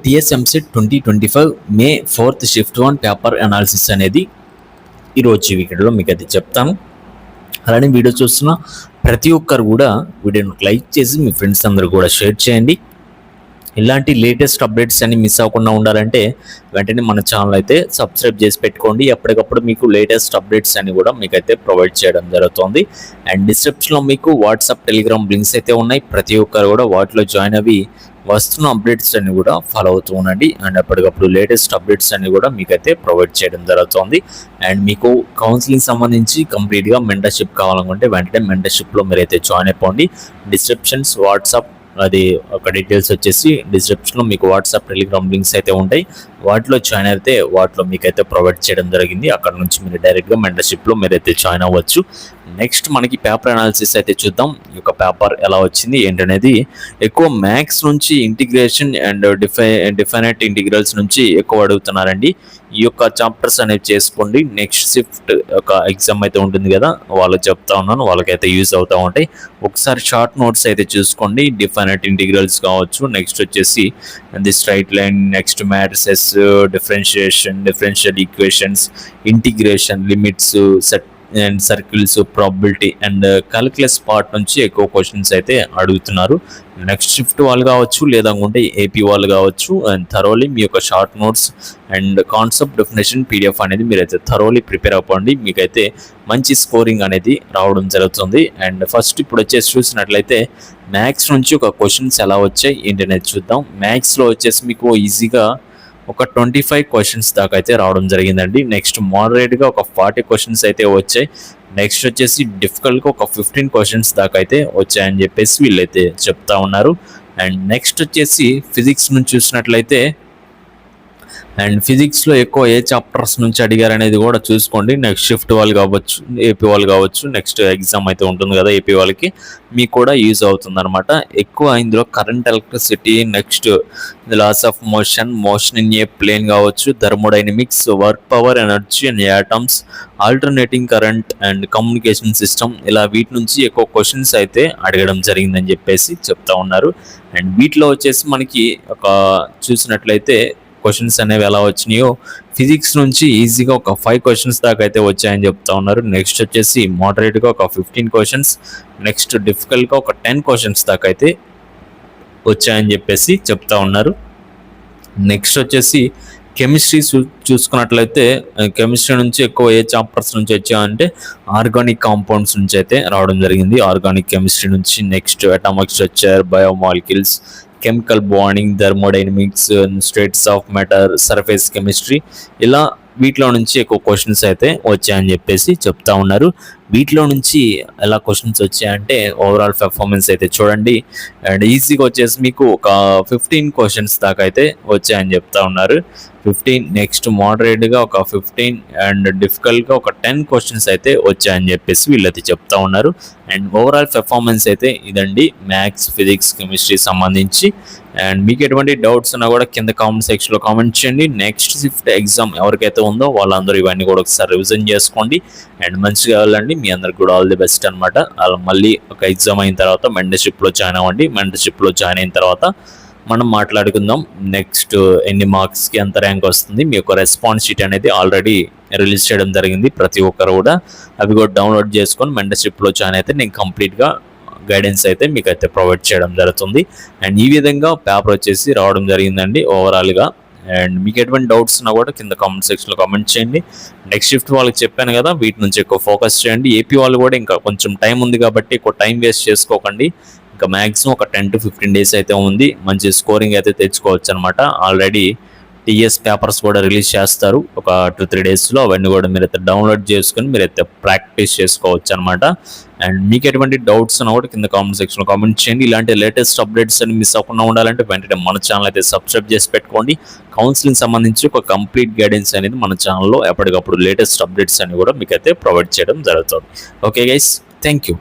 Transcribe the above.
TSMC 2025 మే 4th shift 1 paper analysis అనేది ఈరోజు వీడియోలో మీకు అయితే చెప్తాను. అలానే వీడియో చూస్తున్న ప్రతి ఒక్కరు కూడా వీడియోని లైక్ చేసి మీ ఫ్రెండ్స్ అందరూ కూడా షేర్ చేయండి. ఇలాంటి లేటెస్ట్ అప్డేట్స్ అన్ని మిస్ అవ్వకుండా ఉండాలంటే వెంటనే మన ఛానల్ అయితే సబ్స్క్రైబ్ చేసి పెట్టుకోండి. ఎప్పటికప్పుడు మీకు లేటెస్ట్ అప్డేట్స్ అన్ని కూడా మీకైతే ప్రొవైడ్ చేయడం జరుగుతుంది. అండ్ డిస్క్రిప్షన్లో మీకు వాట్సాప్, టెలిగ్రామ్ లింక్స్ అయితే ఉన్నాయి. ప్రతి ఒక్కరు కూడా వాటిలో జాయిన్ అవి వస్తున్న అప్డేట్స్ అన్ని కూడా ఫాలో అవుతూ ఉండండి. అండ్ అప్పటికప్పుడు లేటెస్ట్ అప్డేట్స్ అన్ని కూడా మీకైతే ప్రొవైడ్ చేయడం జరుగుతుంది. అండ్ మీకు కౌన్సిలింగ్ సంబంధించి కంప్లీట్గా మెంటర్షిప్ కావాలనుకుంటే వెంటనే మెంటర్షిప్లో మీరైతే జాయిన్ అయిపోండి. డిస్క్రిప్షన్స్, వాట్సాప్ అది ఒక డీటెయిల్స్ వచ్చేసి డిస్క్రిప్షన్లో మీకు వాట్సాప్, టెలిగ్రామ్ లింక్స్ అయితే ఉంటాయి. వాటిలో జాయిన్ అయితే వాటిలో మీకైతే ప్రొవైడ్ చేయడం జరిగింది. అక్కడ నుంచి మీరు డైరెక్ట్గా మెంటర్షిప్లో మీరైతే జాయిన్ అవ్వచ్చు. నెక్స్ట్ మనకి పేపర్ అనాలిసిస్ అయితే చూద్దాం. ఈ యొక్క పేపర్ ఎలా వచ్చింది ఏంటనేది. ఎక్కువ మ్యాథ్స్ నుంచి ఇంటిగ్రేషన్ అండ్ డిఫైనైట్ ఇంటిగ్రల్స్ నుంచి ఎక్కువ అడుగుతున్నారండి. ఈ యొక్క చాప్టర్స్ అనేవి చేసుకోండి. నెక్స్ట్ షిఫ్ట్ ఒక ఎగ్జామ్ అయితే ఉంటుంది కదా, వాళ్ళకి చెప్తా ఉన్నాను, వాళ్ళకైతే యూజ్ అవుతూ ఉంటాయి. ఒకసారి షార్ట్ నోట్స్ అయితే చూసుకోండి. డిఫైనైట్ ఇంటిగ్రల్స్ కావచ్చు, నెక్స్ట్ వచ్చేసి the straight line, next matrices, differentiation, differential equations, integration, limits, set and circles, probability and calculus part నుంచి ఎక్కువ క్వశ్చన్స్ అయితే అడుగుతున్నారు. నెక్స్ట్ షిఫ్ట్ వాళ్ళు కావచ్చు, లేదా అనుకుంటే ఏపీ వాళ్ళు కావచ్చు. అండ్ థరోలీ మీ యొక్క short notes and concept definition PDF అనేది మీరైతే థరోలీ ప్రిపేర్ అవ్వండి. మీకైతే మంచి స్కోరింగ్ అనేది రావడం జరుగుతుంది. అండ్ ఫస్ట్ ఇప్పుడు వచ్చేసి చూసినట్లయితే మ్యాథ్స్ నుంచి ఒక క్వశ్చన్స్ ఎలా వచ్చాయి ఏంటనేది చూద్దాం. మ్యాథ్స్లో వచ్చేసి మీకు ఈజీగా ఒక 25 క్వశ్చన్స్ దాకా అయితే రావడం జరిగిందండి. నెక్స్ట్ మోడరేట్గా ఒక 40 క్వశ్చన్స్ అయితే వచ్చాయి. నెక్స్ట్ వచ్చేసి డిఫికల్ట్గా ఒక 15 క్వశ్చన్స్ దాకా అయితే వచ్చాయని చెప్పేసి వీళ్ళైతే చెప్తా ఉన్నారు. అండ్ నెక్స్ట్ వచ్చేసి ఫిజిక్స్ నుంచి చూసినట్లయితే అండ్ ఫిజిక్స్లో ఎక్కువ ఏ చాప్టర్స్ నుంచి అడిగారు అనేది కూడా చూసుకోండి. నెక్స్ట్ షిఫ్ట్ వాళ్ళు కావచ్చు, ఏపీ వాళ్ళు కావచ్చు. నెక్స్ట్ ఎగ్జామ్ అయితే ఉంటుంది కదా ఏపీ వాళ్ళకి, మీకు కూడా యూజ్ అవుతుంది అనమాట. ఎక్కువ ఇందులో current electricity, next laws of motion, motion in a plane కావచ్చు, thermodynamics, work power, energy and atoms, alternating current and communication system, ఇలా వీటి నుంచి ఎక్కువ క్వశ్చన్స్ అయితే అడగడం జరిగిందని చెప్పేసి చెప్తా ఉన్నారు. అండ్ వీటిలో వచ్చేసి మనకి ఒక చూసినట్లయితే క్వశ్చన్స్ అనేవి ఎలా వచ్చినాయో ఫిజిక్స్ నుంచి ఈజీగా ఒక 5 క్వశ్చన్స్ దాకా అయితే వచ్చాయని చెప్తా ఉన్నారు. నెక్స్ట్ వచ్చేసి మోడరేట్గా ఒక 15 క్వశ్చన్స్, నెక్స్ట్ డిఫికల్ట్గా ఒక 10 క్వశ్చన్స్ దాకా అయితే వచ్చాయని చెప్పేసి చెప్తా ఉన్నారు. నెక్స్ట్ వచ్చేసి కెమిస్ట్రీ చూసుకున్నట్లయితే కెమిస్ట్రీ నుంచి ఎక్కువ ఏ చాప్టర్స్ నుంచి వచ్చాయంటే ఆర్గానిక్ కాంపౌండ్స్ నుంచి అయితే రావడం జరిగింది. ఆర్గానిక్ కెమిస్ట్రీ నుంచి. Next atomic structure, biomolecules, chemical bonding, thermodynamics, states of matter, surface chemistry, ఇలా వీటిలో నుంచి ఎక్కువ క్వశ్చన్స్ అయితే వచ్చాయని చెప్పేసి చెప్తా ఉన్నారు. వీటిలో నుంచి ఎలా క్వశ్చన్స్ వచ్చాయంటే ఓవరాల్ పెర్ఫార్మెన్స్ అయితే చూడండి. అండ్ ఈజీగా వచ్చేసి మీకు ఒక 15 క్వశ్చన్స్ దాకా అయితే వచ్చాయని చెప్తా ఉన్నారు. 15, నెక్స్ట్ మోడరేట్గా ఒక 15 అండ్ డిఫికల్ట్గా ఒక 10 క్వశ్చన్స్ అయితే వచ్చాయని చెప్పేసి వీళ్ళైతే చెప్తా ఉన్నారు. అండ్ ఓవరాల్ పెర్ఫార్మెన్స్ అయితే ఇదండి మ్యాథ్స్, ఫిజిక్స్, కెమిస్ట్రీ సంబంధించి. అండ్ మీకు ఎటువంటి డౌట్స్ ఉన్నా కూడా కింద కామెంట్ సెక్షన్లో కామెంట్ చేయండి. నెక్స్ట్ షిఫ్ట్ ఎగ్జామ్ ఎవరికైతే ఉందో వాళ్ళందరూ ఇవన్నీ కూడా ఒకసారి రివిజన్ చేసుకోండి. అండ్ మంచిగా వెళ్ళండి. మీ అందరికి కూడా ఆల్ ది బెస్ట్ అనమాట. అలా మళ్ళీ ఒక ఎగ్జామ్ అయిన తర్వాత మెంటర్షిప్లో జాయిన్ అవ్వండి. మెంటర్షిప్లో జాయిన్ అయిన తర్వాత మనం మాట్లాడుకుందాం నెక్స్ట్ ఎన్ని మార్క్స్కి ఎంత ర్యాంక్ వస్తుంది. మీ యొక్క రెస్పాన్స్ షీట్ అనేది ఆల్రెడీ రిలీజ్ చేయడం జరిగింది. ప్రతి ఒక్కరు కూడా అవి కూడా డౌన్లోడ్ చేసుకొని మెంటర్షిప్లో జాయిన్ అయితే నేను కంప్లీట్గా గైడెన్స్ అయితే మీకు అయితే ప్రొవైడ్ చేయడం జరుగుతుంది. అండ్ ఈ విధంగా పేపర్ వచ్చేసి రావడం జరిగిందండి ఓవరాల్గా. అండ్ మీకు ఎటువంటి డౌట్స్ ఉన్నా కూడా కింద కామెంట్ సెక్షన్లో కామెంట్ చేయండి. నెక్స్ట్ షిఫ్ట్ వాళ్ళకి చెప్పాను కదా, వీటి నుంచి ఎక్కువ ఫోకస్ చేయండి. ఏపీ వాళ్ళు కూడా ఇంకా కొంచెం టైం ఉంది కాబట్టి ఎక్కువ టైం వేస్ట్ చేసుకోకండి. ఇంకా మ్యాక్సిమం ఒక 10 to 15 డేస్ అయితే ఉంది. మంచి స్కోరింగ్ అయితే తెచ్చుకోవచ్చు అనమాట. ఆల్రెడీ టీఎస్ పేపర్స్ కూడా రిలీజ్ చేస్తారు ఒక 2-3 డేస్లో. అవన్నీ కూడా మీరైతే డౌన్లోడ్ చేసుకొని మీరైతే ప్రాక్టీస్ చేసుకోవచ్చు అనమాట. అండ్ మీకు ఎటువంటి డౌట్స్ ఉన్నా కూడా కింద కామెంట్ సెక్షన్లో కామెంట్ చేయండి. ఇలాంటి లేటెస్ట్ అప్డేట్స్ అని మిస్ అవ్వకుండా ఉండాలంటే వెంటనే మన ఛానల్ అయితే సబ్స్క్రైబ్ చేసి పెట్టుకోండి. కౌన్సిలింగ్ సంబంధించి ఒక కంప్లీట్ గైడెన్స్ అనేది మన ఛానల్లో ఎప్పటికప్పుడు లేటెస్ట్ అప్డేట్స్ అని కూడా మీకైతే ప్రొవైడ్ చేయడం జరుగుతుంది. Okay guys, thank you.